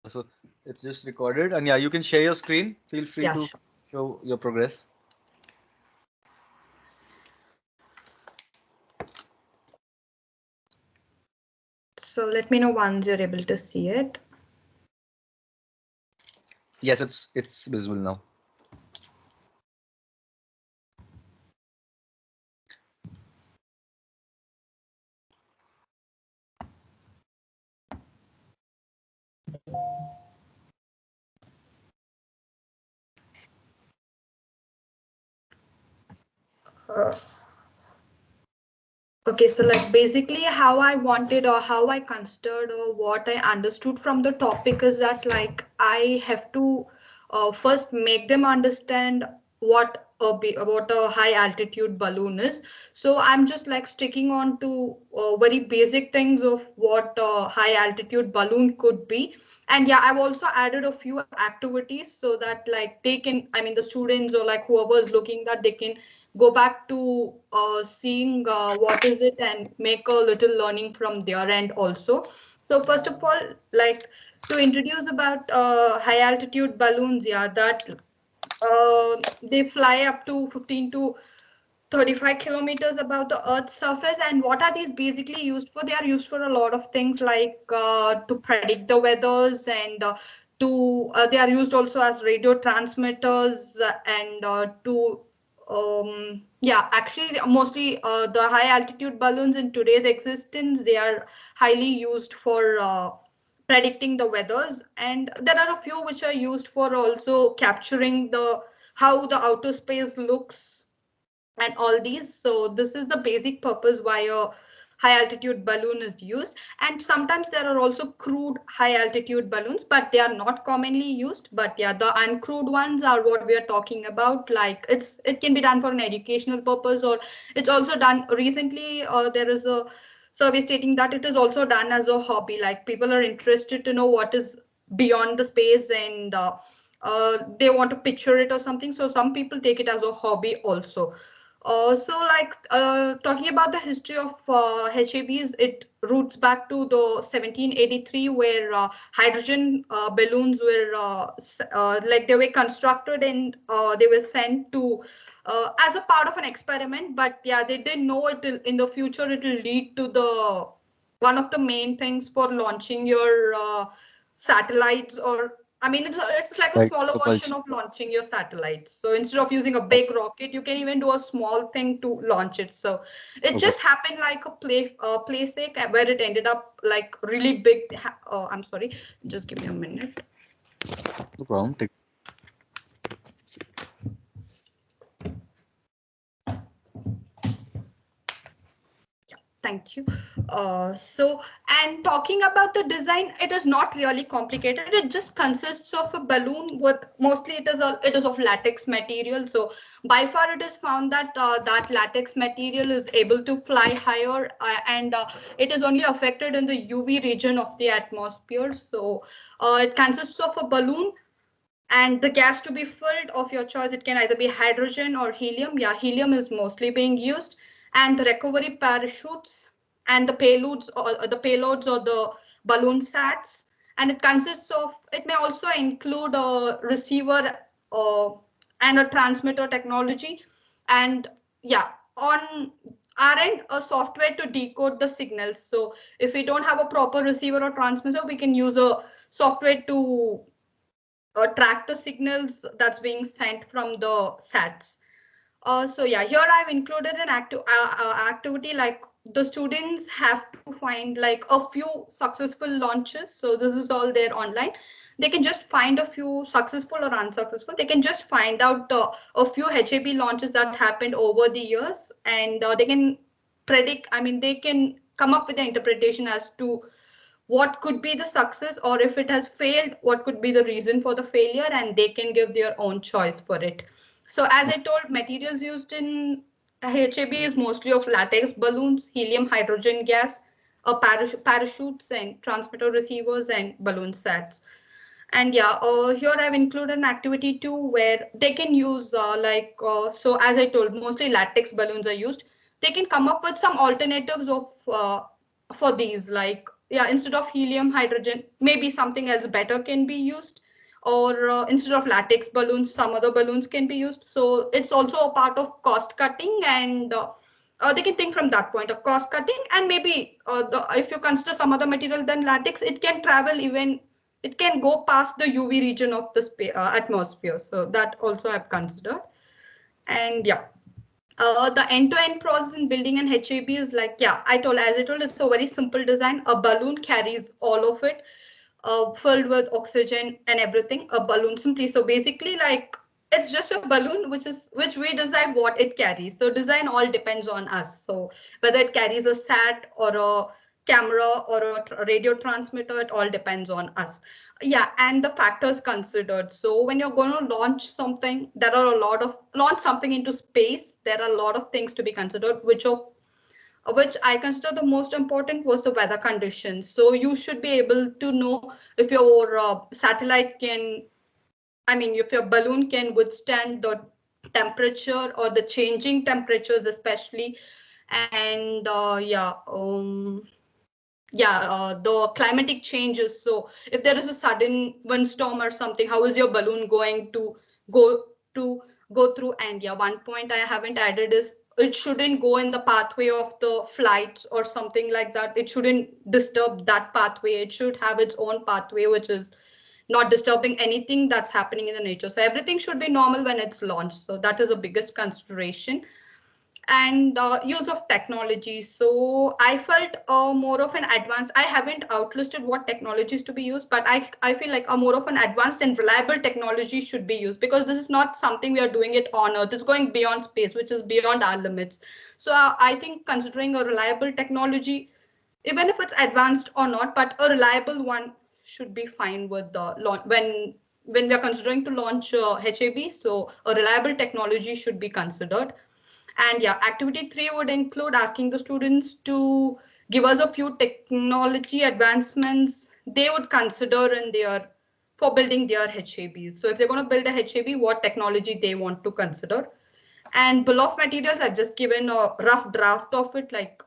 So it's just recorded, and yeah, you can share your screen. Feel free Yeah, to sure. show your progress. So let me know once you're able to see it. Yes, it's visible now. Uh, Okay, so like basically how I wanted or how I considered or what I understood from the topic is that like I have to first make them understand what a high altitude balloon is. So I'm just like sticking on to very basic things of what a high altitude balloon could be. And yeah, I've also added a few activities so that like they can, I mean the students or like whoever is looking that they can go back to seeing what is it and make a little learning from their end also. So first of all, like to introduce about high altitude balloons, yeah, that they fly up to 15 to 35 kilometers above the earth's surface. And what are these basically used for? They are used for a lot of things like to predict the weathers and they are used also as radio transmitters and to yeah, actually mostly the high altitude balloons in today's existence, they are highly used for predicting the weathers, and there are a few which are used for also capturing the how the outer space looks and all these. So this is the basic purpose why a high altitude balloon is used. And sometimes there are also crewed high altitude balloons, but they are not commonly used. But yeah, the uncrewed ones are what we are talking about. Like it can be done for an educational purpose, or it's also done recently. There is a survey stating that it is also done as a hobby. Like people are interested to know what is beyond the space, and they want to picture it or something. So some people take it as a hobby also. Talking about the history of HABs, it roots back to the 1783, where hydrogen balloons were like they were constructed and they were sent to as a part of an experiment. But yeah, they didn't know it in the future it will lead to the one of the main things for launching your satellites, or I mean, it's like a Right, smaller version propulsion. of launching your satellites. So instead of using a big rocket, you can even do a small thing to launch it. So it Okay, just happened like a play sake where it ended up like really big. I'm sorry, just give me a minute. no problem. Take. Thank you. And talking about the design, it is not really complicated. It just consists of a balloon with mostly it is of latex material. So by far it is found that that latex material is able to fly higher and it is only affected in the UV region of the atmosphere. So it consists of a balloon and the gas to be filled of your choice. It can either be hydrogen or helium. Yeah, helium is mostly being used, and the recovery parachutes and the payloads or the balloon sats. And it consists of, it may also include a receiver uh, and a transmitter technology. And yeah, on our end, a software to decode the signals. So if we don't have a proper receiver or transmitter, we can use a software to track the signals that's being sent from the sats. So yeah, here I've included an activity like the students have to find like a few successful launches. So this is all there online. They can just find a few successful or unsuccessful. They can just find out a few HAB launches that happened over the years, and they can predict. I mean, they can come up with an interpretation as to what could be the success, or if it has failed, what could be the reason for the failure, and they can give their own choice for it. So as I told, materials used in HAB is mostly of latex balloons, helium, hydrogen gas, parachutes and transmitter receivers and balloon sats. And yeah, here I've included an activity too where they can use so as I told, mostly latex balloons are used. They can come up with some alternatives of for these, like yeah, instead of helium, hydrogen, maybe something else better can be used, or instead of latex balloons, some other balloons can be used. So it's also a part of cost cutting, and they can think from that point of cost cutting. And maybe if you consider some other material than latex, it can travel even, it can go past the UV region of the atmosphere. So that also I've considered. And yeah, the end-to-end process in building an HAB is like, yeah, as I told, it's a very simple design. A balloon carries all of it, filled with oxygen and everything. A balloon simply. So basically, like, it's just a balloon, which we decide what it carries. So design all depends on us. So whether it carries a sat or a camera or a radio transmitter, it all depends on us. Yeah, and the factors considered. So when you're going to launch something, there are a lot of launch something into space. There are a lot of things to be considered, which I consider the most important was the weather conditions. So you should be able to know if your satellite can, I mean, if your balloon can withstand the temperature or the changing temperatures, especially, and the climatic changes. So if there is a sudden windstorm or something, how is your balloon going to go to go through? And yeah, one point I haven't added is it shouldn't go in the pathway of the flights or something like that. It shouldn't disturb that pathway. It should have its own pathway, which is not disturbing anything that's happening in the nature. So everything should be normal when it's launched. So that is the biggest consideration. And use of technology. So I felt more of an advanced, I haven't outlisted what technologies to be used, but I feel like a more of an advanced and reliable technology should be used, because this is not something we are doing it on Earth. It's going beyond space, which is beyond our limits. So I think considering a reliable technology, even if it's advanced or not, but a reliable one should be fine with the launch when we are considering to launch HAB. So a reliable technology should be considered. And yeah, activity 3 would include asking the students to give us a few technology advancements they would consider in their for building their HABs. So if they're going to build a HAB, what technology they want to consider. And bill of materials, I've just given a rough draft of it, like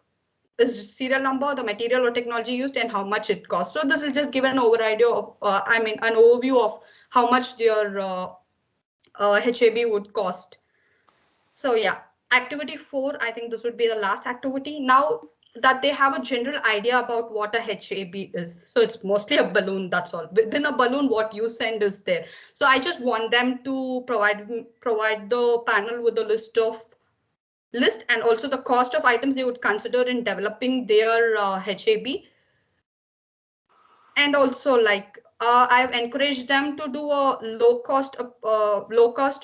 is serial number, the material or technology used, and how much it costs. So this is just given an overview of, an overview of how much their HAB would cost. So yeah, activity 4, I think this would be the last activity. Now that they have a general idea about what a HAB is. So it's mostly a balloon, that's all. Within a balloon, what you send is there. So I just want them to provide the panel with a list and also the cost of items they would consider in developing their HAB. And also, like, I've encouraged them to do a low cost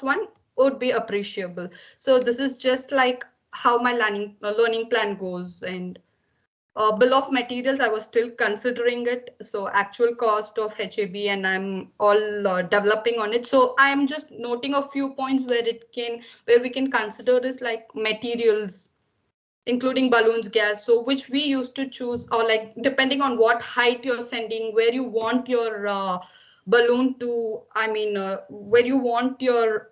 one would be appreciable. So this is just like how my learning plan goes. And bill of materials, I was still considering it. So actual cost of HAB, and I'm all developing on it. So I'm just noting a few points where we can consider is like materials, including balloons, gas. So which we used to choose, or like depending on what height you're sending, where you want your balloon to, where you want your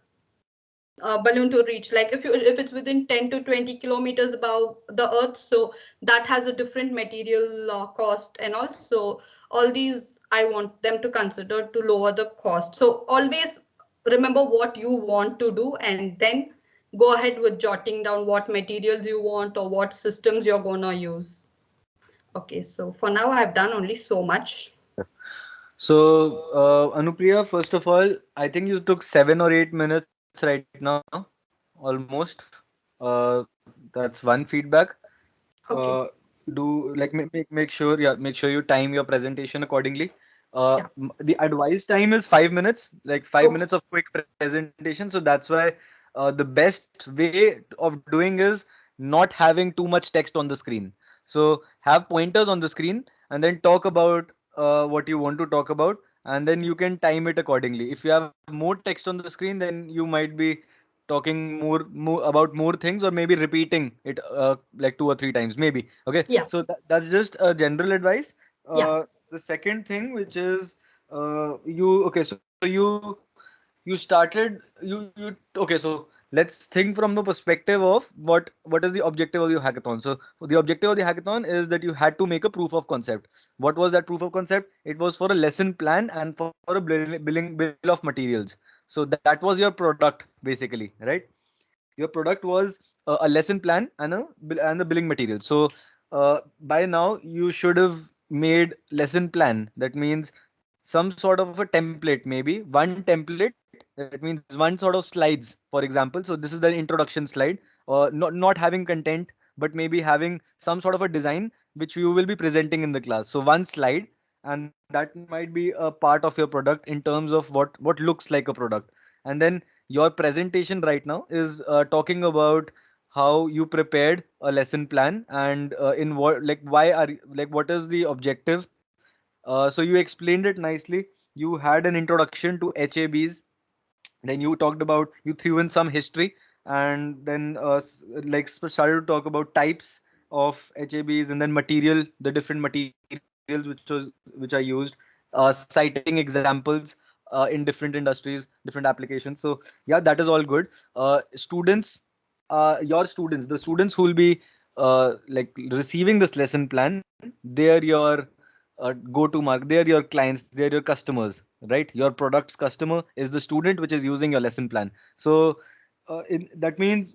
balloon to reach. Like if it's within 10 to 20 kilometers above the earth, so that has a different material cost. And also all these I want them to consider to lower the cost. So always remember what you want to do, and then go ahead with jotting down what materials you want or what systems you're gonna use. Okay, so for now I've done only so much. So, Anupriya, first of all, I think you took 7 or 8 minutes right now, almost. That's one feedback. Uh, Okay. do like make sure, yeah, make sure you time your presentation accordingly. Yeah. The advice time is 5 minutes, like five Okay. minutes of quick presentation. So that's why the best way of doing is not having too much text on the screen. So have pointers on the screen and then talk about what you want to talk about, and then you can time it accordingly. If you have more text on the screen, then you might be talking more about more things, or maybe repeating it like 2 or 3 times maybe. Okay, Yeah. so that's just a general advice. Yeah. The second thing, which is you okay, so you started you okay, so let's think from the perspective of what is the objective of your hackathon. So the objective of the hackathon is that you had to make a proof of concept. What was that proof of concept? It was for a lesson plan and for a bill of materials. So that was your product basically, right? Your product was a lesson plan and and the billing material. So by now you should have made lesson plan. That means some sort of a template, maybe one template. That means one sort of slides, for example. So this is the introduction slide, not having content, but maybe having some sort of a design which you will be presenting in the class. So one slide, and that might be a part of your product in terms of what looks like a product. And then your presentation right now is talking about how you prepared a lesson plan, and in what, like, why are like, what is the objective. So you explained it nicely. You had an introduction to HABs. Then you talked about, you threw in some history, and then started to talk about types of HABs, and then material, the different materials which are used, citing examples in different industries, different applications. So yeah, that is all good. Students, your students, the students who will be like receiving this lesson plan, they're your go to market, they're your clients, they're your customers, right? Your product's customer is the student which is using your lesson plan. So that means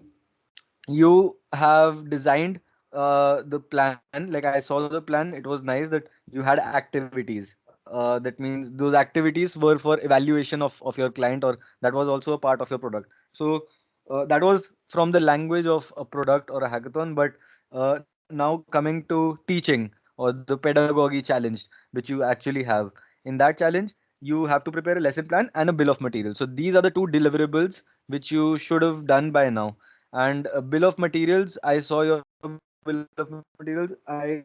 you have designed the plan. Like, I saw the plan, it was nice that you had activities. That means those activities were for evaluation of your client, or that was also a part of your product. So that was from the language of a product or a hackathon. But now coming to teaching, or the pedagogy challenge which you actually have. In that challenge, you have to prepare a lesson plan and a bill of materials. So these are the two deliverables which you should have done by now. And a bill of materials, I saw your bill of materials. I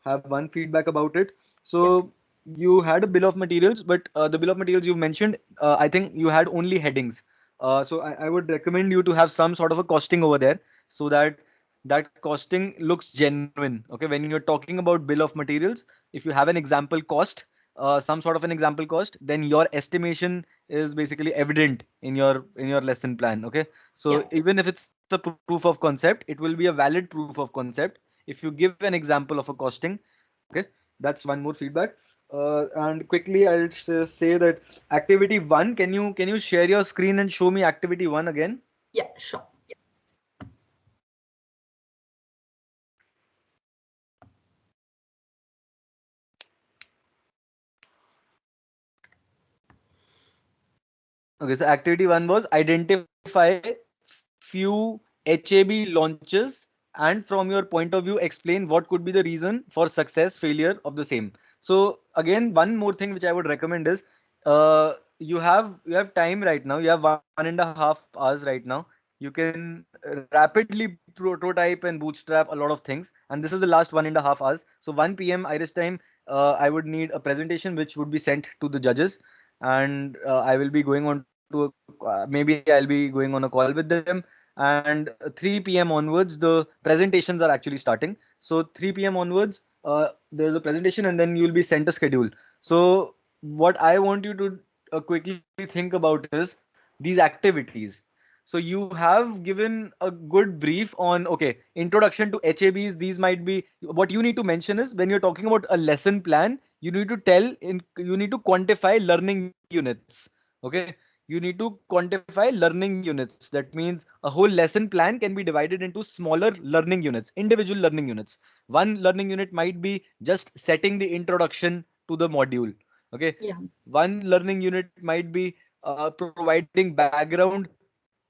have one feedback about it. So you had a bill of materials, but the bill of materials you've mentioned, I think you had only headings. So I would recommend you to have some sort of a costing over there, so that that costing looks genuine. Okay, when you're talking about bill of materials, if you have an example cost, some sort of an example cost, then your estimation is basically evident in your lesson plan. Okay, Yeah. so even if it's a proof of concept, it will be a valid proof of concept if you give an example of a costing. Okay, that's one more feedback. And quickly, I'll say that activity one. Can you share your screen and show me activity one again? Yeah, sure. Okay, so activity one was identify few HAB launches, and from your point of view, explain what could be the reason for success, failure of the same. So again, one more thing which I would recommend is, you have time right now. You have 1.5 hours right now. You can rapidly prototype and bootstrap a lot of things, and this is the last 1.5 hours. So 1 p.m. Irish time, I would need a presentation which would be sent to the judges, and I will be going on to maybe I'll be going on a call with them. And 3 p.m. onwards, the presentations are actually starting. So 3 p.m. onwards, there's a presentation, and then you'll be sent a schedule. So what I want you to quickly think about is these activities. So you have given a good brief on, okay, introduction to HABs. These might be, what you need to mention is, when you're talking about a lesson plan, you need to you need to quantify learning units. Okay, you need to quantify learning units. That means a whole lesson plan can be divided into smaller learning units, individual learning units. One learning unit might be just setting the introduction to the module. Okay, Yeah. one learning unit might be providing background,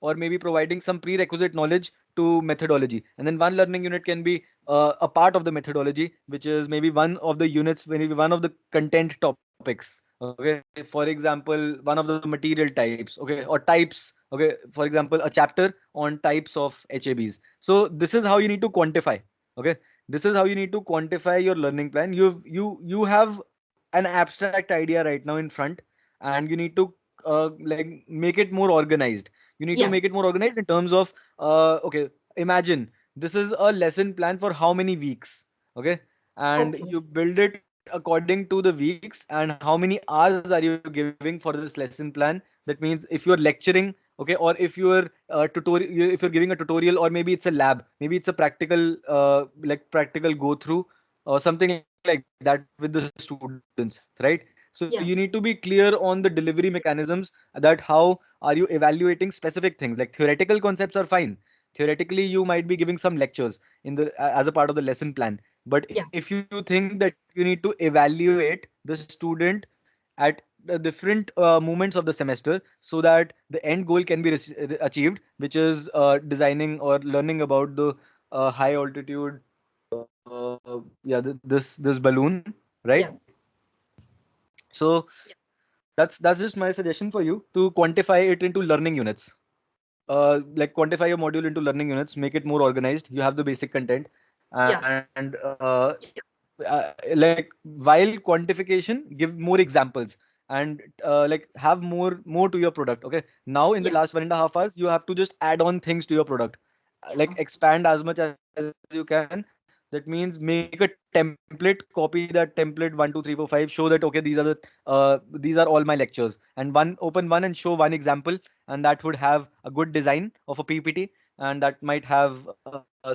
or maybe providing some prerequisite knowledge to methodology. And then one learning unit can be a part of the methodology, which is maybe one of the units, maybe one of the content topics. Okay, for example, one of the material types. Okay, or types. Okay, for example, a chapter on types of HABs. So this is how you need to quantify. Okay, this is how you need to quantify your learning plan. You have an abstract idea right now in front, and you need to like make it more organized. You need to make Yeah. it more organized in terms of, okay, imagine this is a lesson plan for how many weeks. Okay, and Okay. you build it according to the weeks, and how many hours are you giving for this lesson plan. That means if you're lecturing okay, or if you're if you're giving a tutorial, or maybe it's a lab, maybe it's a practical like practical go through or something like that with the students, right? So you need to be clear on the Yeah. delivery mechanisms, that how are you evaluating specific things. Like theoretical concepts are fine. Theoretically, you might be giving some lectures in the as a part of the lesson plan. But if you Yeah. think that you need to evaluate the student at the different moments of the semester, so that the end goal can be achieved, which is designing or learning about the high altitude this balloon, right? Yeah. So that's just my suggestion for you to quantify it into learning units. Like quantify your module into learning units, make it more organized. You have the basic content, Yeah. and like while quantification, give more examples, and like have more to your product. Okay, now in the Yeah. last 1.5 hours, you have to just add on things to your product, like Yeah. expand as much as you can. That means make a template, copy that template 1 2 3 4 5, show that okay, these are all my lectures, and open one and show one example, and that would have a good design of a PPT, and that might have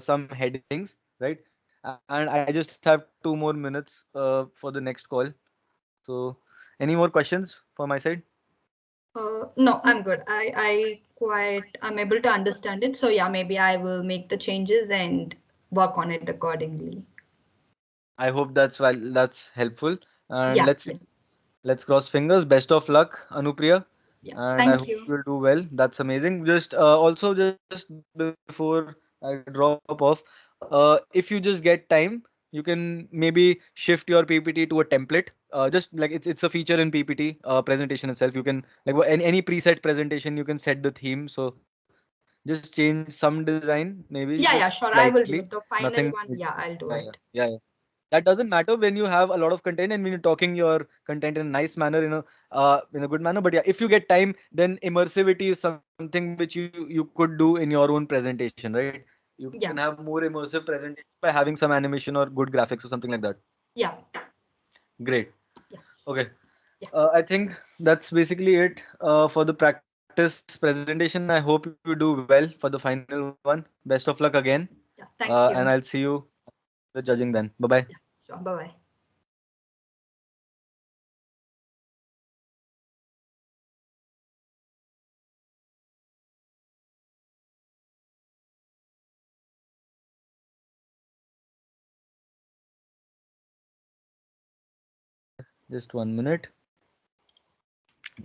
some headings, right? And I just have 2 more minutes for the next call. So any more questions for my side? No, I'm good. I'm able to understand it. So yeah, maybe I will make the changes and work on it accordingly. I hope that's helpful. And Yeah. let's see. Yeah. Let's cross fingers. Best of luck, Anupriya. Yeah. And I Thank hope you. you'll do well. That's amazing. Just also just before I drop off, if you just get time, you can maybe shift your PPT to a template. Just like it's a feature in PPT presentation itself. You can like any preset presentation, you can set the theme. So just change some design, maybe just Yeah. slightly, Yeah. Sure. I will do nothing it. The big. final one. Yeah, Yeah. I'll yeah, do yeah. it. That doesn't matter when you have a lot of content and when you're talking your content in a nice manner, in a good manner. But yeah, if you get time, then immersivity is something which you could do in your own presentation, right? You can have more Yeah. immersive presentation by having some animation or good graphics or something like that. Yeah. Great. Yeah. Okay. Yeah. I think that's basically it for the practice presentation. I hope you do well for the final one. Best of luck again, Yeah. and I'll see Thank you you. the judging then. Bye bye. Yeah. Sure. Bye bye. Just 1 minute.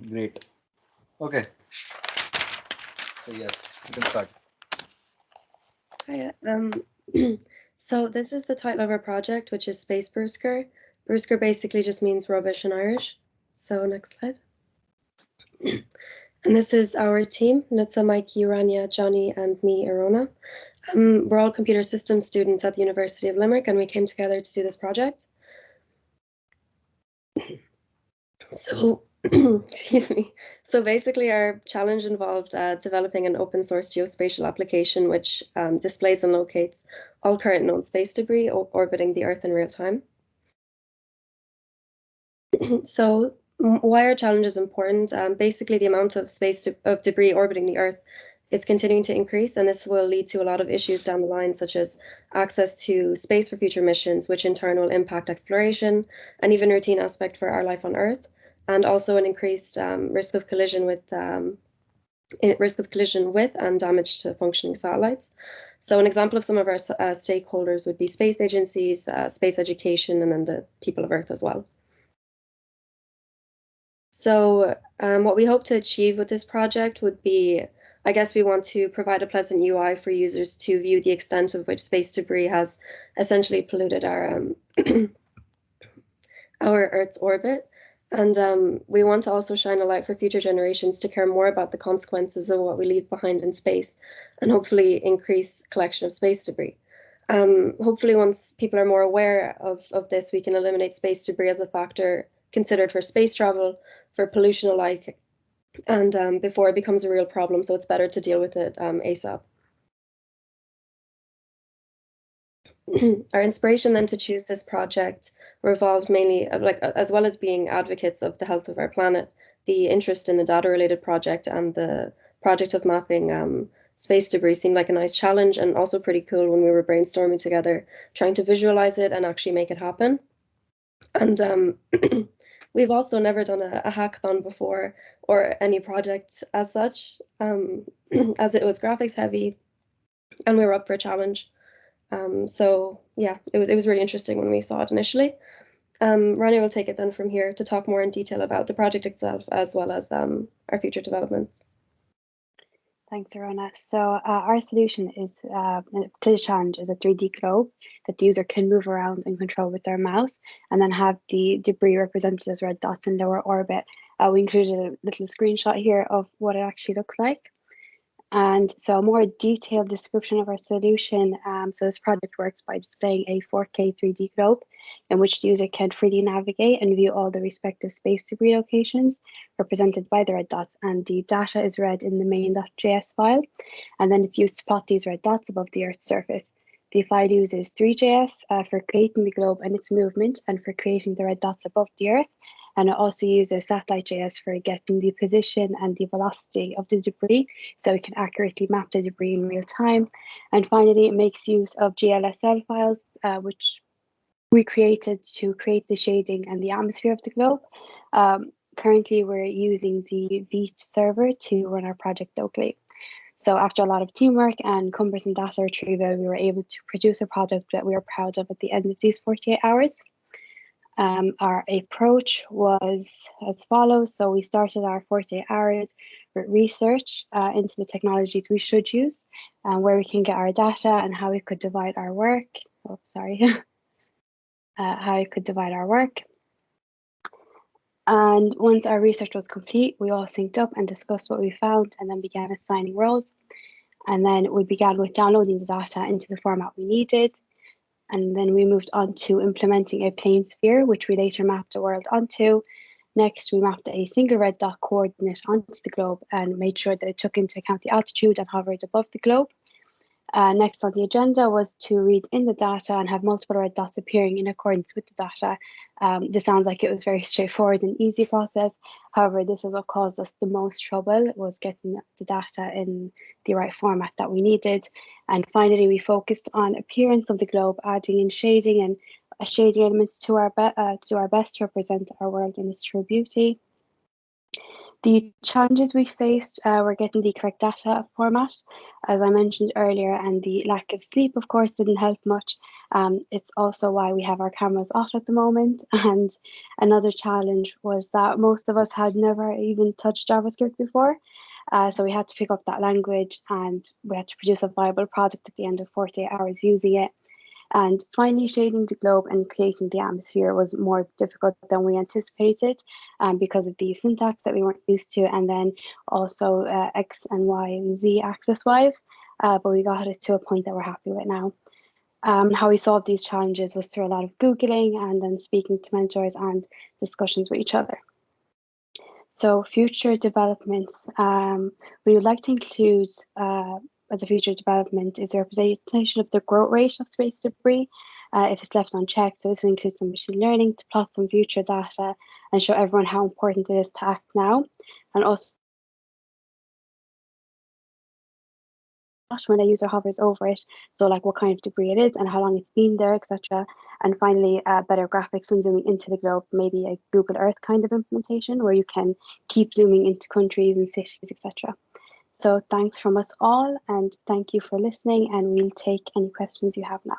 Great. Okay. So yes, you can start. Hi, so this is the title of our project, which is Space Brewsker. Brewsker basically just means rubbish in Irish. So next slide. And this is our team, Nutsa, Mikey, Rania, Johnny, and me, Arona. We're all computer systems students at the University of Limerick, and we came together to do this project. So, excuse me. So basically, our challenge involved developing an open source geospatial application which displays and locates all current known space debris orbiting the Earth in real time. So, why our challenge is important? Basically, the amount of of debris orbiting the Earth is continuing to increase, and this will lead to a lot of issues down the line, such as access to space for future missions, which in turn will impact exploration and even routine aspect for our life on Earth, and also an increased risk of collision with and damage to functioning satellites. So, an example of some of our stakeholders would be space agencies, space education, and then the people of Earth as well. So, what we hope to achieve with this project would be, I guess we want to provide a pleasant UI for users to view the extent of which space debris has essentially polluted our Earth's orbit. And we want to also shine a light for future generations to care more about the consequences of what we leave behind in space and hopefully increase collection of space debris. Hopefully, once people are more aware of this, we can eliminate space debris as a factor considered for space travel, for pollution alike, and before it becomes a real problem. So it's better to deal with it ASAP. Our inspiration then to choose this project revolved mainly, as well as being advocates of the health of our planet, the interest in the data related project and the project of mapping space debris seemed like a nice challenge, and also pretty cool when we were brainstorming together, trying to visualize it and actually make it happen. And we've also never done a hackathon before, or any project as such, as it was graphics heavy, and we were up for a challenge. So yeah, it was really interesting when we saw it initially. Rania will take it then from here to talk more in detail about the project itself, as well as our future developments. Thanks, Arona. So our solution is to the challenge is a 3D globe that the user can move around and control with their mouse, and then have the debris represented as red dots in lower orbit. We included a little screenshot here of what it actually looks like. And so a more detailed description of our solution. So this project works by displaying a 4K 3D globe in which the user can freely navigate and view all the respective space debris locations represented by the red dots. And the data is read in the main.js file, and then it's used to plot these red dots above the Earth's surface. The file uses 3JS for creating the globe and its movement, and for creating the red dots above the Earth. And it also uses satellite.js for getting the position and the velocity of the debris, so we can accurately map the debris in real time. And finally, it makes use of GLSL files, which we created to create the shading and the atmosphere of the globe. Currently, we're using the Vite server to run our project locally. So after a lot of teamwork and cumbersome data retrieval, we were able to produce a product that we are proud of at the end of these 48 hours. Our approach was as follows. So we started our 48 hours with research into the technologies we should use, where we can get our data, and how we could divide our work. Oh, sorry. How we could divide our work. And once our research was complete, we all synced up and discussed what we found, and then began assigning roles. And then we began with downloading the data into the format we needed. And then we moved on to implementing a plane sphere, which we later mapped the world onto. Next, we mapped a single red dot coordinate onto the globe and made sure that it took into account the altitude and hovered above the globe. Next on the agenda was to read in the data and have multiple red dots appearing in accordance with the data. This sounds like it was very straightforward and easy process. However, this is what caused us the most trouble, was getting the data in the right format that we needed. And finally, we focused on appearance of the globe, adding in shading and shading elements to our best to represent our world in its true beauty. The challenges we faced were getting the correct data format, as I mentioned earlier, and the lack of sleep, of course, didn't help much. It's also why we have our cameras off at the moment. And another challenge was that most of us had never even touched JavaScript before. So we had to pick up that language, and we had to produce a viable product at the end of 48 hours using it. And finally, shading the globe and creating the atmosphere was more difficult than we anticipated, because of the syntax that we weren't used to, and then also X and Y and Z axis wise. But we got it to a point that we're happy with now. How we solved these challenges was through a lot of Googling, and then speaking to mentors and discussions with each other. So future developments, we would like to include as a future development is a representation of the growth rate of space debris if it's left unchecked. So this will include some machine learning to plot some future data and show everyone how important it is to act now. And also when a user hovers over it, so like what kind of debris it is and how long it's been there, etc. And finally, better graphics when zooming into the globe, maybe a Google Earth kind of implementation where you can keep zooming into countries and cities, etc. So thanks from us all, and thank you for listening, and we'll take any questions you have now.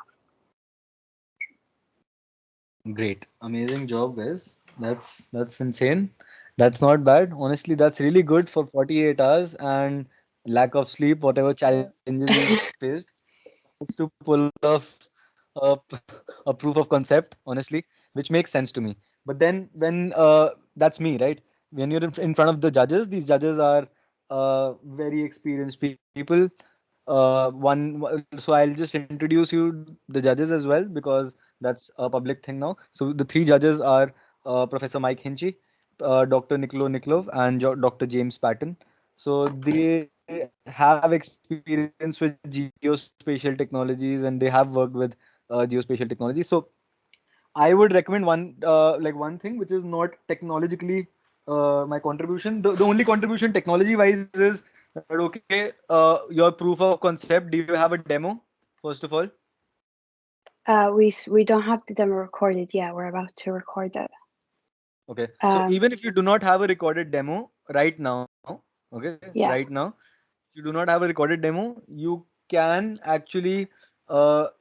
Great, amazing job, guys. That's insane. That's not bad. Honestly, that's really good for 48 hours and lack of sleep, whatever challenges you faced. It's to pull off a, a proof of concept, honestly, which makes sense to me. But then when that's me, right? When you're in front of the judges, these judges are very experienced people. So I'll just introduce you the judges as well, because that's a public thing now. So the three judges are Professor Mike Hinchy, Dr. Nikolov, and Dr. James Patton. So they have experience with geospatial technologies, and they have worked with geospatial technology. So I would recommend one thing which is not technologically my contribution. The only contribution technology wise is But okay, your proof of concept. Do you have a demo first of all? We don't have the demo recorded yet. We're about to record it. Okay. So even if you do not have a recorded demo right now, okay, right Yeah. now, if you do not have a recorded demo, you can actually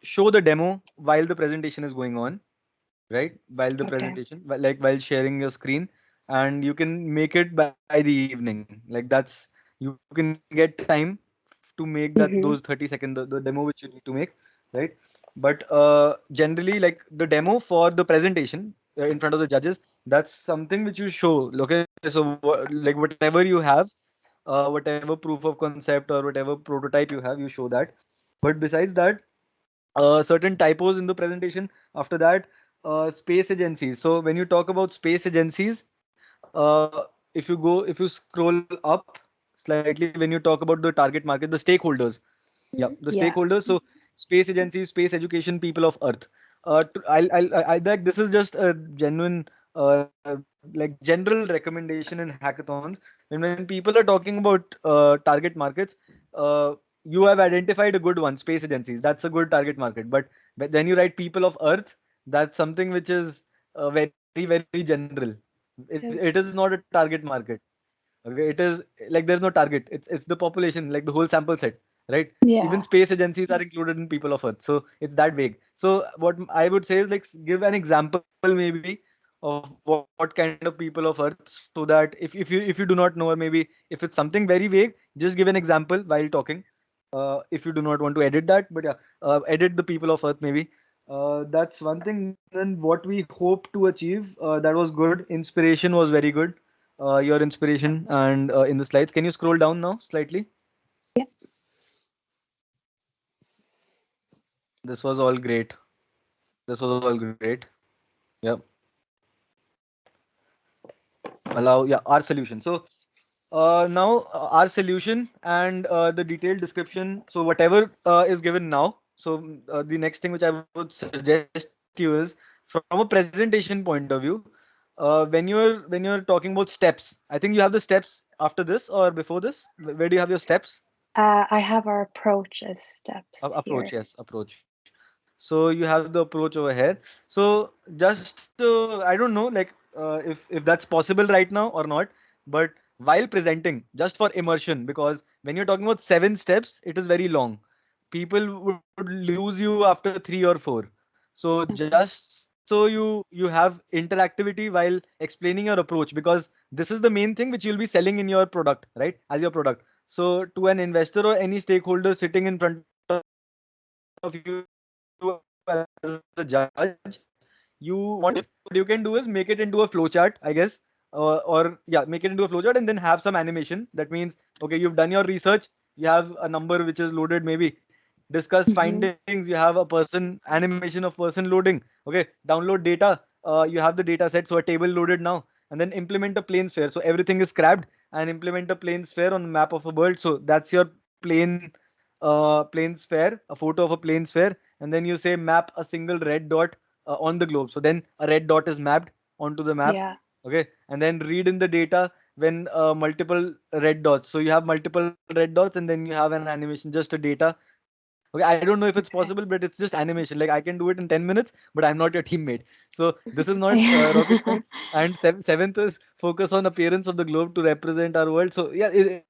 show the demo while the presentation is going on, right? While the Okay. presentation, like while sharing your screen, and you can make it by the evening. Like that's you can get time to make that those Mhm. 30-second the demo which you need to make, right? But generally, like the demo for the presentation in front of the judges, that's something which you show. Okay, so like whatever you have, whatever proof of concept or whatever prototype you have, you show that. But besides that, certain typos in the presentation. After that, space agencies. So when you talk about space agencies, if you scroll up slightly, when you talk about the target market, the stakeholders, yeah, the Yeah. stakeholders. So space agencies, space education, people of Earth. I like this is just a genuine, like general recommendation in hackathons. When people are talking about target markets, uh, you have identified a good one, space agencies. That's a good target market. But when you write people of Earth, that's something which is very general. It is not a target market. Okay, it is like there's no target. It's the population, like the whole sample set, right? Even Yeah. space agencies are included in people of Earth, so it's that vague. So what I would say is like give an example maybe of what kind of people of Earth, so that if you do not know, or maybe if it's something very vague, just give an example while talking. If you do not want to edit that, but yeah, edit the people of Earth maybe. That's one thing. Then what we hope to achieve, that was good. Inspiration was very good. Your inspiration and in the slides. Can you scroll down now slightly? Yeah. This was all great. This was all great. Yeah. Allow, yeah, our solution. So now our solution and the detailed description. So whatever is given now. So the next thing which I would suggest you is from a presentation point of view. When you're talking about steps, I think you have the steps after this or before this. Where do you have your steps? I have our approach as steps Approach, here. yes, approach. So you have the approach over here. So just I don't know, like if that's possible right now or not. But while presenting, just for immersion, because when you're talking about 7 steps, it is very long. People would lose you after 3 or 4. So just so you have interactivity while explaining your approach, because this is the main thing which you'll be selling in your product, right? As your product. So to an investor or any stakeholder sitting in front of you as a judge, you want to explain this. What you can do is make it into a flowchart, I guess. Or yeah, make it into a flowchart and then have some animation. That means, okay, you've done your research, you have a number which is loaded maybe. Discuss findings, you have a Mhm. animation of person loading. Okay, download data. You have the data set, so a table loaded now, and then implement a plane sphere. So everything is scrapped and implement a plane sphere on the map of a world. So that's your plane sphere, a photo of a plane sphere, and then you say map a single red dot on the globe. So then a red dot is mapped onto the map. Yeah. Okay, and then read in the data when multiple red dots. So you have multiple red dots, and then you have an animation, just a data. Okay, I don't know if it's possible, but it's just animation. Like I can do it in 10 minutes, but I'm not your teammate. So this is not rocket science. And seventh is focus on appearance of the globe to represent our world. So yeah, it's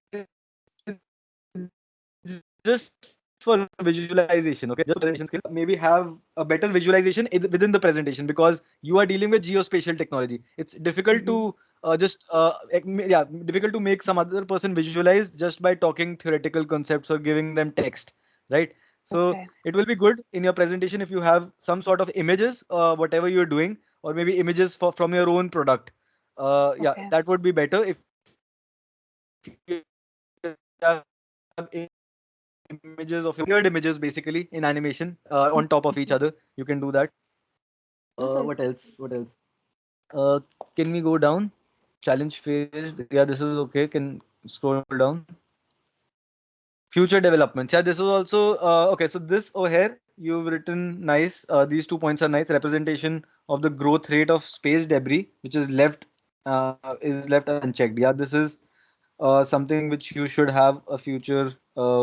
just for visualization. Okay, just for visualization skill. Maybe have a better visualization within the presentation, because you are dealing with geospatial technology. It's difficult to Mhm. difficult to make some other person visualize just by talking theoretical concepts or giving them text, right? So Okay. it will be good in your presentation if you have some sort of images, whatever you're doing, or maybe images from your own product. Yeah, Okay. that would be better. If you have images of your own product, layered images basically in animation on top of each other, you can do that. That What sounds else? good. What else? Can we go down? Challenge phased. Yeah, this is okay. Can scroll down. Future developments. Yeah, this was also okay. So this over here, you've written nice. These 2 points are nice. Representation of the growth rate of space debris, which is left unchecked. Yeah, this is something which you should have a future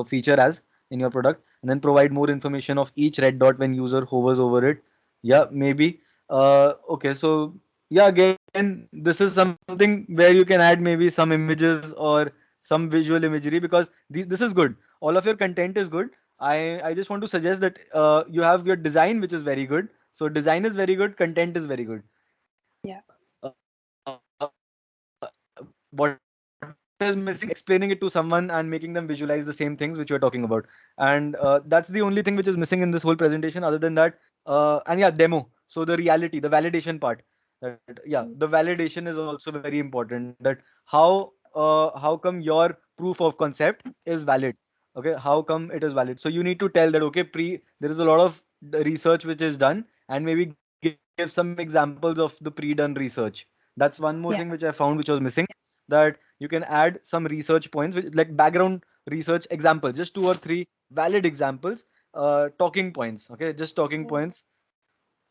feature as in your product, and then provide more information of each red dot when user hovers over it. Yeah, maybe. Okay, so yeah, again, this is something where you can add maybe some images or some visual imagery, because this is good. All of your content is good. I just want to suggest that you have your design, which is very good. So design is very good, content is very good. Yeah. What is missing is explaining it to someone and making them visualize the same things which you're talking about. And that's the only thing which is missing in this whole presentation. Other than that, and yeah, demo. So the reality, the validation part. That yeah, the validation is also very important. That how come your proof of concept is valid? Okay, how come it is valid? So you need to tell that, okay, there is a lot of research which is done, and maybe give some examples of the pre-done research. That's one more thing which I found which Yeah. was missing. That you can add some research points like background research examples, just two or three valid examples, talking points. Okay, just talking Yeah. points.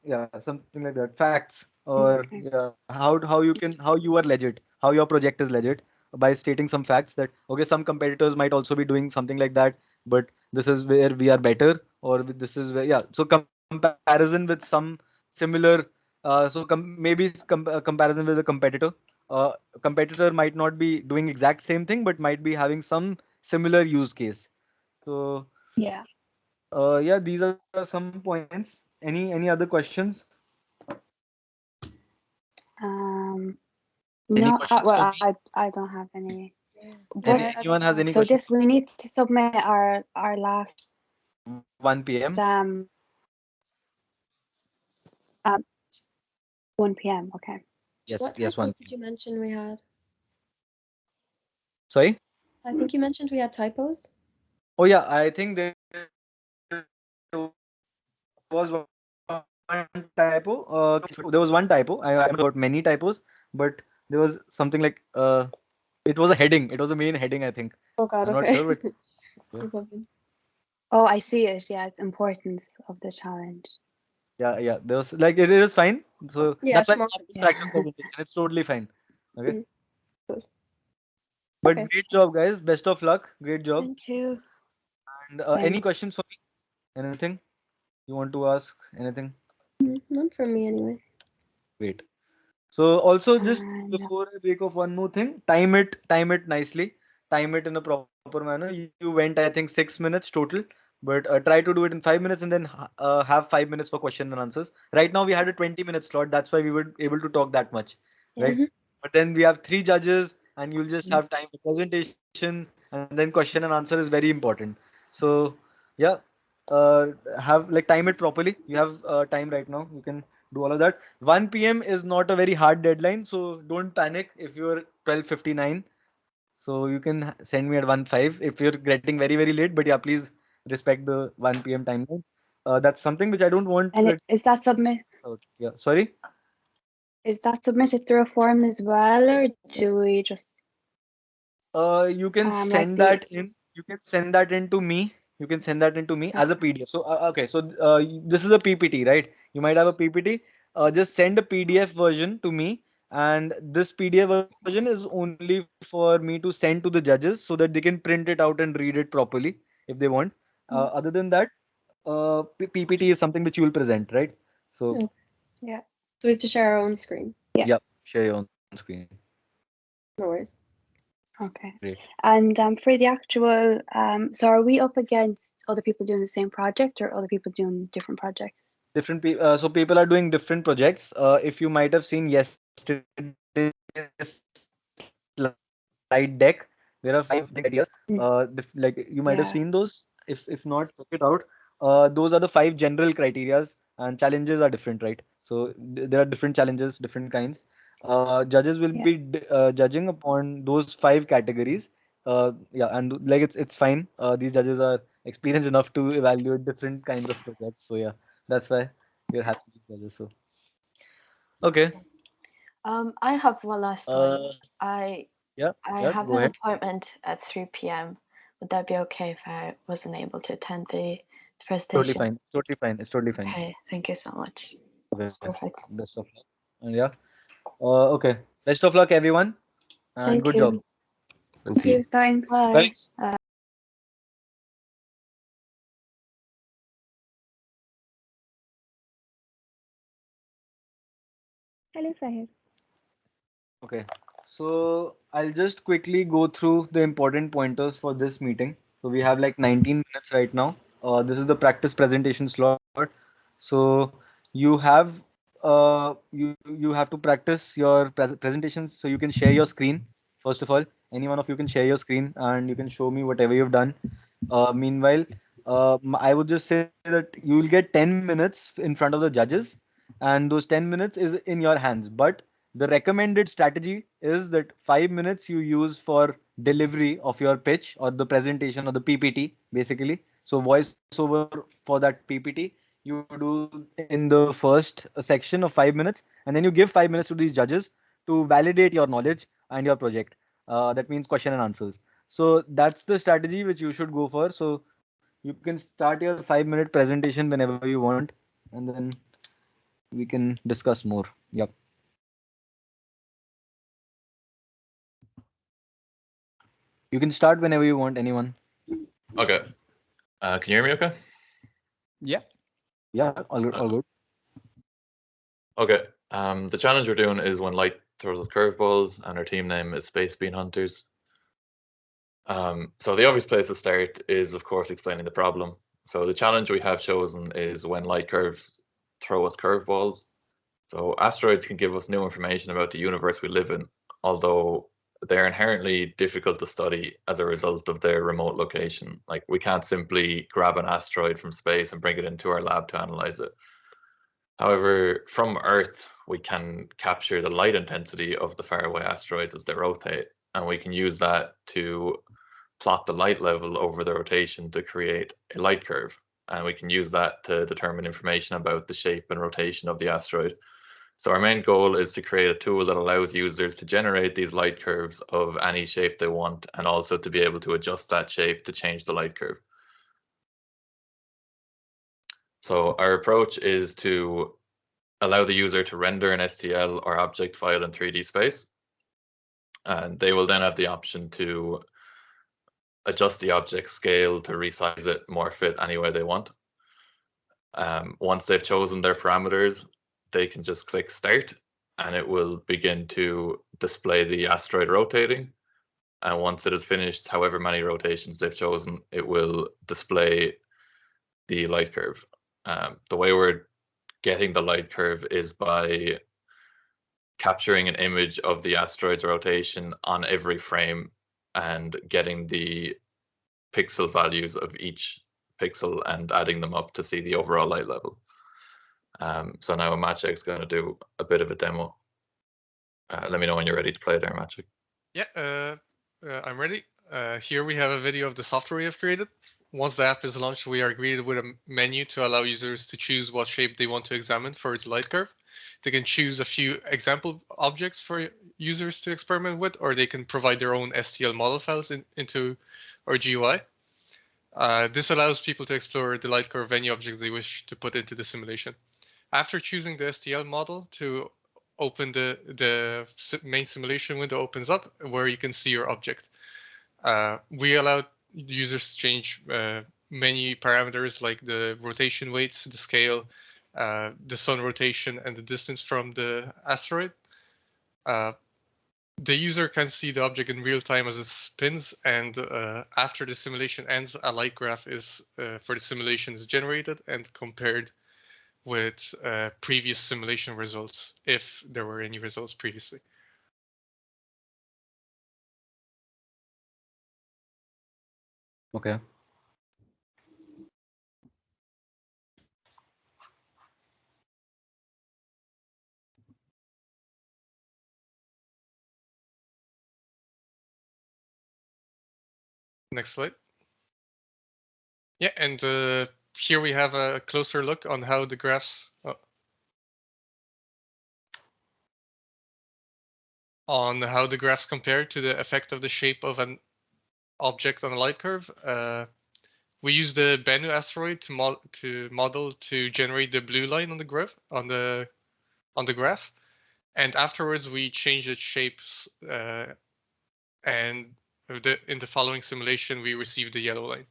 Yeah, something like that. Facts, or yeah, Okay. how you can, how you are legit, how your project is legit, by stating some facts that, okay, some competitors might also be doing something like that, but this is where we are better, or this is where, yeah. So comparison with some similar, maybe comparison with a competitor. Uh, Competitor might not be doing exact same thing, but might be having some similar use case. So Yeah. yeah, these are some points. Any other questions? Um. Any No. questions for Well, me? I don't have any. Yeah. But I Anyone don't has have. any so questions? this we need to submit our last 1 p.m. um 1 p.m. Okay. Yes, What yes, typos 1 did p.m. you mention we had? Sorry? I think you mentioned we had typos. Oh yeah, I think there was one typo. There was one typo. There was one typo. I am not sure about many typos, but there was something like it was a heading. It was a main heading, I think. Oh God. I'm not Okay. sure, but yeah, No problem. Oh, I see it. Yeah, it's importance of the challenge. yeah. There was like it is fine. So Yeah, that's why tomorrow. it's Yeah. practice presentation. It's totally fine. Okay. Mm, cool. But Okay. great job, guys. Best of luck. Great job. Thank you. And any Thanks. questions for me? Anything you want to ask? Anything? None from me anyway. Great. So also just And before I break off, one more thing, time it nicely, time it in a proper manner. You went, I think, 6 minutes total, but try to do it in 5 minutes, and then have 5 minutes for question and answers. Right now we had a 20-minute slot, that's why we were able to talk that much, Yeah. right? But then we have three judges, and you'll just have time for presentation, and then question and answer is very important. So yeah, uh, have like time it properly. You have time right now. You can do all of that. 1 p.m. is not a very hard deadline, so don't panic if you're 12:59. So you can send me at 1:05 if you're getting very, very late. But yeah, please respect the 1 p.m. timeline. That's something which I don't want and that. is that Yeah, sorry. submitted through a form as well, or do we just You can like send the that in. You can send that into me. You can send that into me as a okay? PDF. So okay, so this is a PPT, right? You might have a PPT. Just send a PDF version to me, and this PDF version is only for me to send to the judges so that they can print it out and read it properly if they want. Other than that, PPT is something which you will present, right? So Oh, Yeah. so we have to share our own screen. Yeah. yeah, share your own screen. No worries. Great. Okay. And for the actual so are we up against other people doing the same project or other people doing different projects? So people are doing different projects. If you might have seen yesterday's slide deck, there are 5 different ideas. Like you might have seen those. Yeah. If not, check it out. Those are the 5 general criterias, and challenges are different, right? So there are different challenges, different kinds. Judges will Yeah. be judging upon those 5 categories. Yeah, and like it's fine. These judges are experienced enough to evaluate different kinds of projects. So yeah, that's why we're having these judges. So okay. I have one last one. Uh, I yeah, I yeah. have Go an ahead. appointment at 3 p.m. Would that be okay if I wasn't able to attend the Totally presentation? fine. Totally fine. It's totally fine. Okay, thank you so much. Okay. That's perfect. Best of luck. And yeah. Okay. Best of luck, everyone, and Thank good job. you. Thank you. Thanks. Bye. Thanks. Hello, Sahir. Okay, so I'll just quickly go through the important pointers for this meeting. So we have like 19 minutes right now. This is the practice presentation slot. So you have you have to practice your presentations so you can share your screen. First of all, any one of you can share your screen and you can show me whatever you've done. Meanwhile, I would just say that you will get 10 minutes in front of the judges, and those 10 minutes is in your hands. But the recommended strategy is that 5 minutes you use for delivery of your pitch or the presentation or the PPT, basically. So voiceover for that PPT you do in the first section of 5 minutes, and then you give 5 minutes to these judges to validate your knowledge and your project. That means question and answers. So that's the strategy which you should go for. So you can start your 5 minute presentation whenever you want, and then we can discuss more. Yep. You can start whenever you want, anyone. Okay. Can you hear me okay? Yeah. Yeah, all good, all good. Okay. The challenge we're doing is when light throws us curveballs, and our team name is Space Bean Hunters. So the obvious place to start is, of course, explaining the problem. So the challenge we have chosen is when light curves throw us curveballs. So asteroids can give us new information about the universe we live in, although they're inherently difficult to study as a result of their remote location. Like, we can't simply grab an asteroid from space and bring it into our lab to analyze it. However, from Earth, we can capture the light intensity of the faraway asteroids as they rotate, and we can use that to plot the light level over the rotation to create a light curve. And we can use that to determine information about the shape and rotation of the asteroid. So our main goal is to create a tool that allows users to generate these light curves of any shape they want, and also to be able to adjust that shape to change the light curve. So our approach is to allow the user to render an STL or object file in 3D space, and they will then have the option to adjust the object scale to resize it, morph it any way they want. Once they've chosen their parameters, they can just click start, and it will begin to display the asteroid rotating. And once it is finished, however many rotations they've chosen, it will display the light curve. The way we're getting the light curve is by capturing an image of the asteroid's rotation on every frame and getting the pixel values of each pixel and adding them up to see the overall light level. So now Maciek's going to do a bit of a demo. Let me know when you're ready to play there, Maciek. Yeah, I'm ready. Here we have a video of the software we have created. Once the app is launched, we are greeted with a menu to allow users to choose what shape they want to examine for its light curve. They can choose a few example objects for users to experiment with, or they can provide their own STL model files into our GUI. This allows people to explore the light curve of any objects they wish to put into the simulation. After choosing the STL model, to open the main simulation window opens up where you can see your object. We allow users to change many parameters like the rotation weights, the scale, the sun rotation, and the distance from the asteroid. The user can see the object in real time as it spins, and after the simulation ends, a light graph is for the simulation is generated and compared with previous simulation results, if there were any results previously. Okay. Next slide. Yeah, and here we have a closer look on how the graphs compare to the effect of the shape of an object on a light curve. We use the Bennu asteroid to model to generate the blue line on the graph and afterwards we change its shapes and In the following simulation, we receive the yellow line.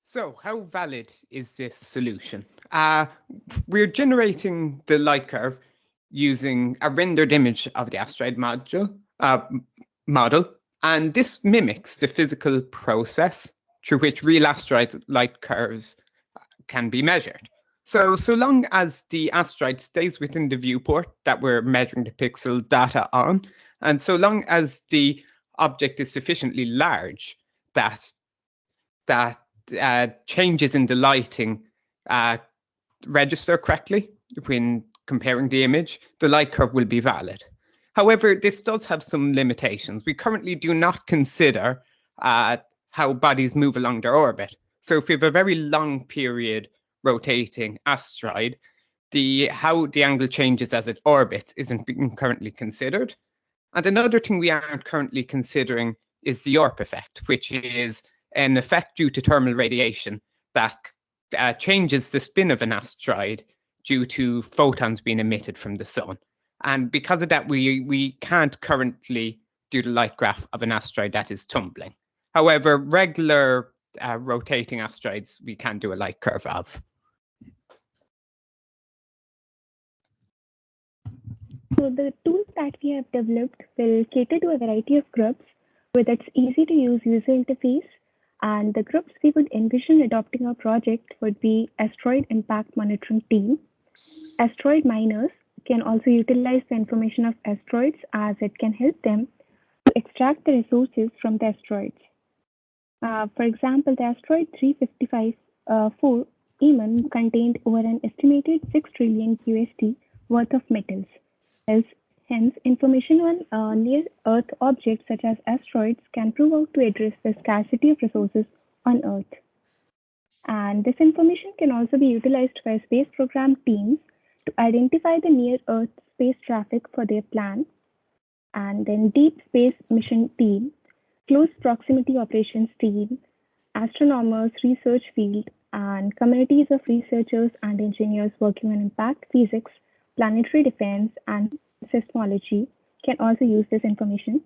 So how valid is this solution? We're generating the light curve using a rendered image of the asteroid model, and this mimics the physical process through which real asteroid light curves can be measured. So long as the asteroid stays within the viewport that we're measuring the pixel data on, and so long as the object is sufficiently large that changes in the lighting register correctly when comparing the image, the light curve will be valid. However, this does have some limitations. We currently do not consider how bodies move along their orbit. So if we have a very long period rotating asteroid, how the angle changes as it orbits isn't being currently considered. And another thing we aren't currently considering is the Yorp effect, which is an effect due to thermal radiation that changes the spin of an asteroid due to photons being emitted from the sun. And because of that, we can't currently do the light graph of an asteroid that is tumbling. However, regular rotating asteroids, we can do a light curve of. So the tools that we have developed will cater to a variety of groups with its easy to use user interface. And the groups we would envision adopting our project would be Asteroid Impact Monitoring Team. Asteroid miners can also utilize the information of asteroids as it can help them to extract the resources from the asteroids. For example, the asteroid 355 Eamon contained over an estimated 6 trillion USD worth of metals. Hence, information on near-Earth objects such as asteroids can prove out to address the scarcity of resources on Earth. And this information can also be utilized by space program teams to identify the near-Earth space traffic for their plan. And then Deep Space Mission Team, Close Proximity Operations Team, astronomers, research field, and communities of researchers and engineers working on impact physics, planetary defense, and seismology can also use this information.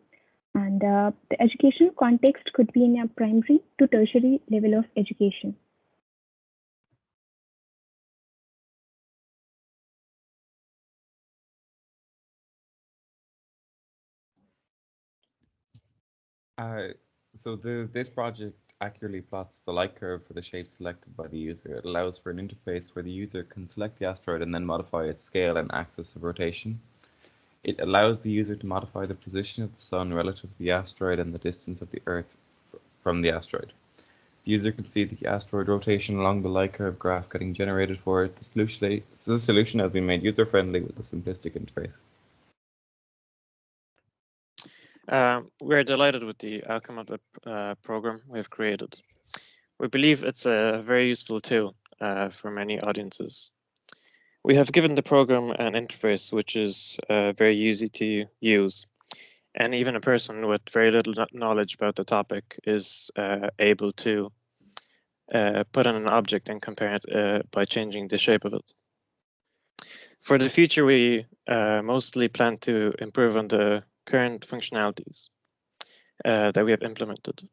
And the educational context could be in a primary to tertiary level of education. This project accurately plots the light curve for the shape selected by the user. It allows for an interface where the user can select the asteroid and then modify its scale and axis of rotation. It allows the user to modify the position of the Sun relative to the asteroid and the distance of the Earth from the asteroid. The user can see the asteroid rotation along the light curve graph getting generated for it. The solution has been made user-friendly with a simplistic interface. We're delighted with the outcome of the program we have created. We believe it's a very useful tool for many audiences. We have given the program an interface which is very easy to use, and even a person with very little knowledge about the topic is able to put in an object and compare it by changing the shape of it. For the future, we mostly plan to improve on the current functionalities that we have implemented.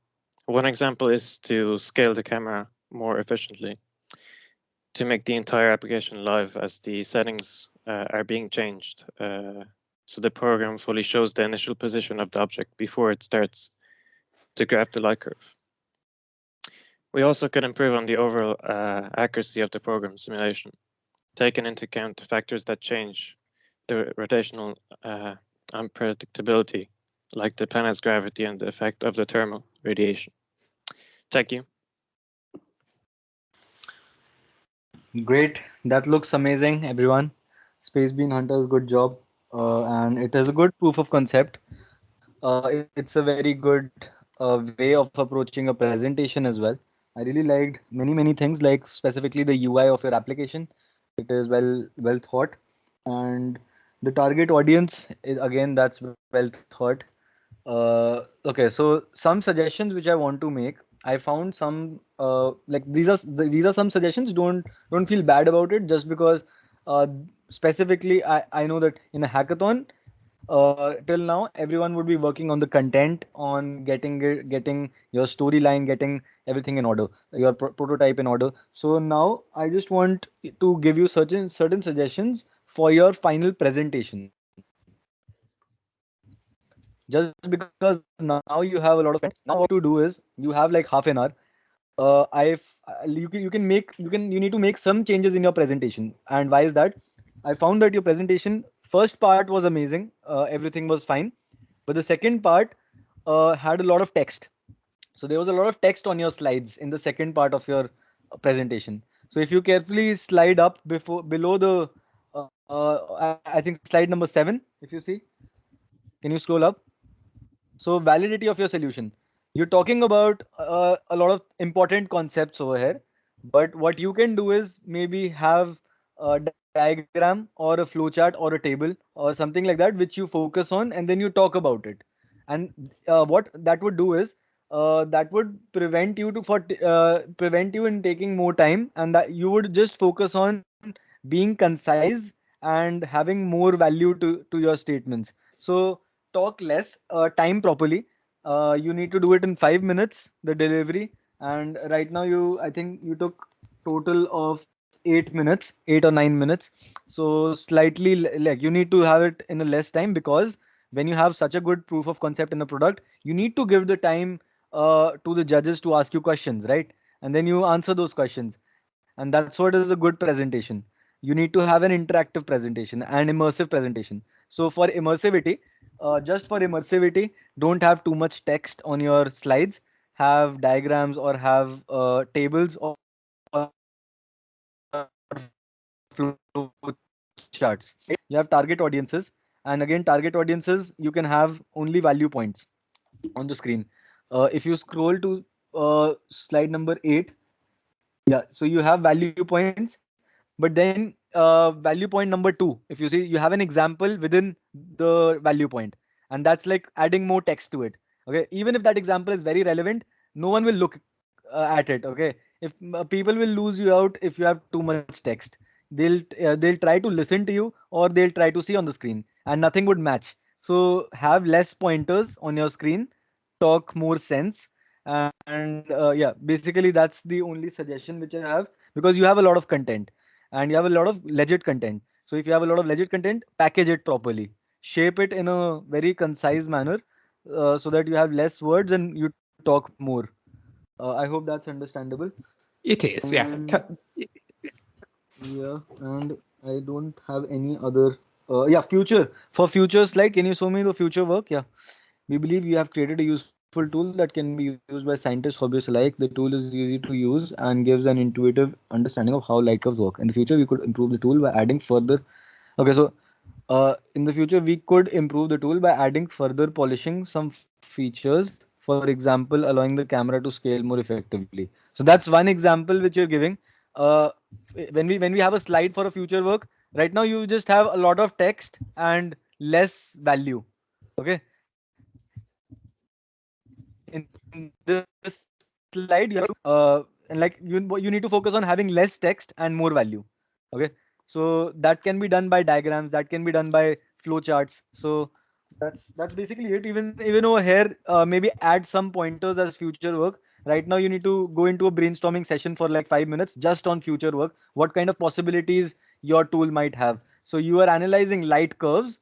One example is to scale the camera more efficiently to make the entire application live as the settings are being changed. So the program fully shows the initial position of the object before it starts to graph the light curve. We also could improve on the overall accuracy of the program simulation, taking into account the factors that change the rotational unpredictability, like the planet's gravity and the effect of the thermal radiation. Thank you. Great. That looks amazing, everyone. Space Bean Hunters, good job. And it is a good proof of concept. It's a very good way of approaching a presentation as well. I really liked many things, like specifically the UI of your application. It is well thought, and the target audience is, again, that's well thought. Okay, so some suggestions which I want to make. I found some like these are some suggestions. Don't feel bad about it, just because specifically I know that in a hackathon till now everyone would be working on the content, on getting your storyline, getting everything in order, your prototype in order. So now I just want to give you certain suggestions for your final presentation. Just because now you have a lot of content, now what you do is you have like half an hour. You need to make some changes in your presentation. And why is that? I found that your presentation first part was amazing, everything was fine, but the second part had a lot of text. So there was a lot of text on your slides in the second part of your presentation. So if you carefully slide up before below the I think slide number 7, if you see, can you scroll up? So validity of your solution. You're talking about a lot of important concepts over here, but what you can do is maybe have a diagram or a flowchart or a table or something like that, which you focus on, and then you talk about it. And what that would do is that would prevent you in taking more time, and that you would just focus on being concise and having more value to your statements. So talk less, time properly. You need to do it in 5 minutes, the delivery. And right now I think you took total of 8 minutes, 8 or 9 minutes. So slightly like you need to have it in a less time, because when you have such a good proof of concept in a product, you need to give the time to the judges to ask you questions, right? And then you answer those questions. And that's what is a good presentation. You need to have an interactive presentation and immersive presentation. So for immersivity, just for immersivity, don't have too much text on your slides. Have diagrams or have tables or flowcharts. You have target audiences, and again, target audiences, you can have only value points on the screen. If you scroll to slide number 8, yeah, so you have value points, but then value point number 2, if you see, you have an example within the value point, and that's like adding more text to it. Okay, even if that example is very relevant, no one will look at it. Okay, if people will lose you out if you have too much text. They'll try to listen to you, or they'll try to see on the screen, and nothing would match. So have less pointers on your screen, talk more sense. And yeah, basically that's the only suggestion which I have, because you have a lot of content and you have a lot of legit content. So if you have a lot of legit content, package it properly, shape it in a very concise manner, so that you have less words and you talk more. I hope that's understandable. It is, yeah. And yeah, and I don't have any other. Yeah, future. For future slide, can you show me the future work? Yeah. We believe you have created a useful tool that can be used by scientists, hobbyists alike. The tool is easy to use and gives an intuitive understanding of how light curves work. In the future, we could improve the tool by adding further. Okay, so in the future, we could improve the tool by adding further polishing some features. For example, allowing the camera to scale more effectively. So that's one example which you're giving. Uh, when we have a slide for a future work, right now you just have a lot of text and less value. Okay, in this slide you have and like you need to focus on having less text and more value. Okay, so that can be done by diagrams, that can be done by flowcharts. So that's basically it. Even over here, maybe add some pointers as future work. Right now you need to go into a brainstorming session for like 5 minutes just on future work, what kind of possibilities your tool might have. So you are analyzing light curves,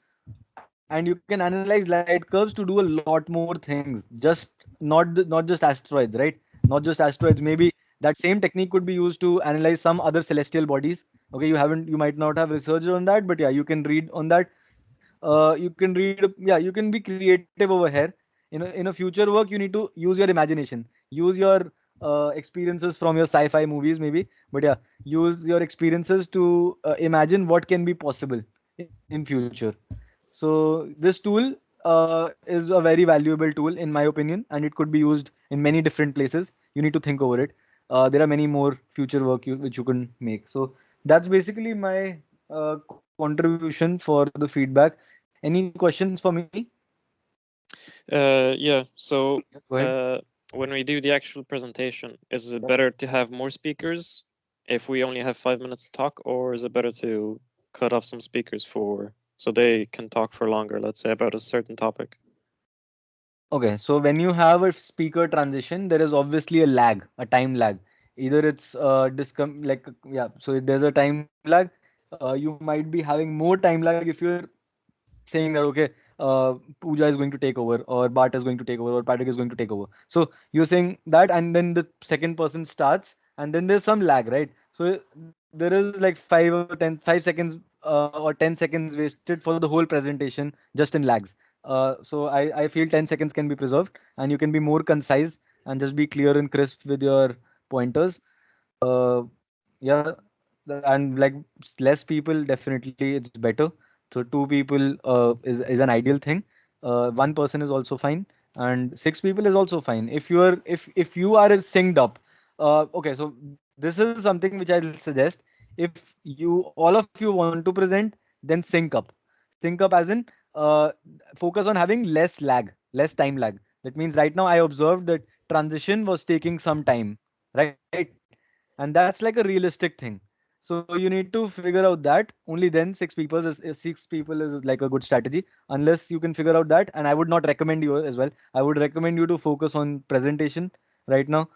and you can analyze light curves to do a lot more things, just not just asteroids, right? Not just asteroids. Maybe that same technique could be used to analyze some other celestial bodies. Okay, you might not have researched on that, but yeah, you can read on that. You can read, yeah, you can be creative over here. In a future work, you need to use your imagination, use your experiences from your sci-fi movies maybe, but yeah, use your experiences to imagine what can be possible in future. So this tool is a very valuable tool in my opinion, and it could be used in many different places. You need to think over it. There are many more future work which you can make. So that's basically my contribution for the feedback. Any questions for me? Yeah, so Go ahead. when we do the actual presentation, is it better to have more speakers if we only have 5 minutes to talk, or is it better to cut off some speakers for so they can talk for longer, let's say, about a certain topic. Okay, so when you have a speaker transition, there is obviously a lag, a time lag. Either it's so there's a time lag. You might be having more time lag if you're saying that, okay, Pooja is going to take over, or Bart is going to take over, or Patrick is going to take over. So you're saying that, and then the second person starts, and then there's some lag, right? So there is like 5 seconds or 10 seconds wasted for the whole presentation just in lags. So I feel 10 seconds can be preserved, and you can be more concise and just be clear and crisp with your pointers. Yeah, and like less people, definitely it's better. So two people is an ideal thing. One person is also fine, and six people is also fine. If you are synced up, okay. So this is something which I'll suggest. If you all of you want to present, then sync up. Sync up as in focus on having less lag, less time lag. That means right now I observed that transition was taking some time, right? And that's like a realistic thing. So you need to figure out that only then six people is like a good strategy. Unless you can figure out that, and I would not recommend you as well. I would recommend you to focus on presentation right now,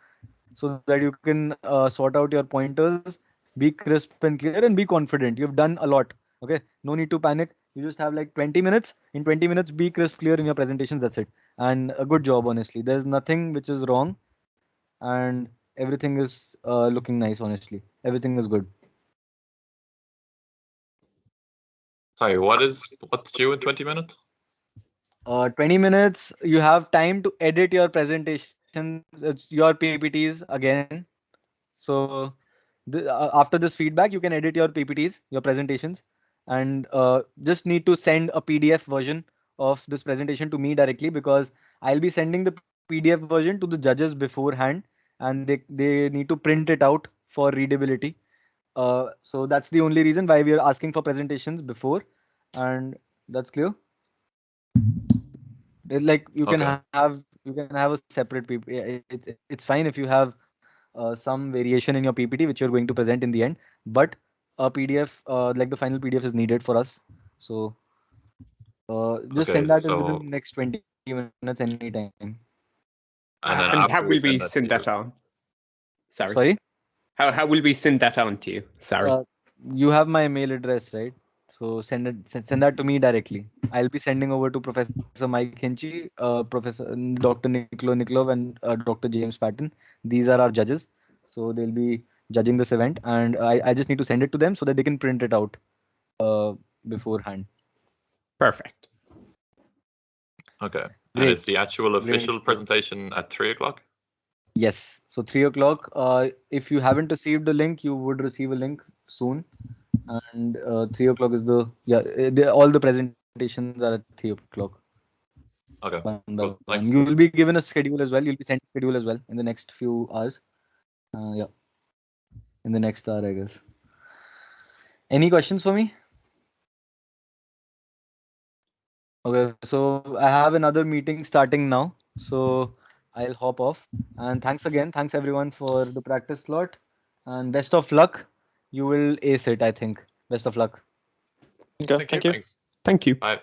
so that you can sort out your pointers, be crisp and clear, and be confident. You've done a lot. Okay, no need to panic. You just have like 20 minutes. In 20 minutes, be crisp, clear in your presentations. That's it. And a good job, honestly. There's nothing which is wrong, and everything is looking nice, honestly. Everything is good. Sorry, what's due in 20 minutes? 20 minutes, you have time to edit your presentation. It's your PPTs again. So after this feedback, you can edit your PPTs, your presentations, and just need to send a PDF version of this presentation to me directly, because I'll be sending the PDF version to the judges beforehand, and they need to print it out for readability. So that's the only reason why we are asking for presentations before, and that's clear. Like Okay. you can have a separate PPT. It's fine if you have some variation in your PPT which you're going to present in the end, but a PDF, like the final PDF, is needed for us. So just Okay, send that in so within the next 20 minutes anytime. and then And how after will we we send that to send that you, on? Sorry. Sorry. How will we send that on to you? Sorry. You have my mail address, right? So send that to me directly. I'll be sending over to Professor Mike Hinchy, Professor Dr. Nicola Nikolov, and Dr. James Patton. These are our judges. So they'll be judging this event, and I just need to send it to them so that they can print it out beforehand. Perfect. okay. And Great. is the actual official Great. presentation at 3 o'clock? Yes. So 3 o'clock. If you haven't received the link, you would receive a link soon. And 3 o'clock is all the presentations are at 3 o'clock. Okay, One by cool. one. Thanks. You will be given a schedule as well. You'll be sent a schedule as well in the next few hours. Yeah, in the next hour, I guess. Any questions for me? Okay, so I have another meeting starting now, so I'll hop off. And thanks again. Thanks everyone for the practice slot. And best of luck. You will ace it, I think. Best of luck. Okay, Thank thank you. you. Thanks. Thank you. Bye.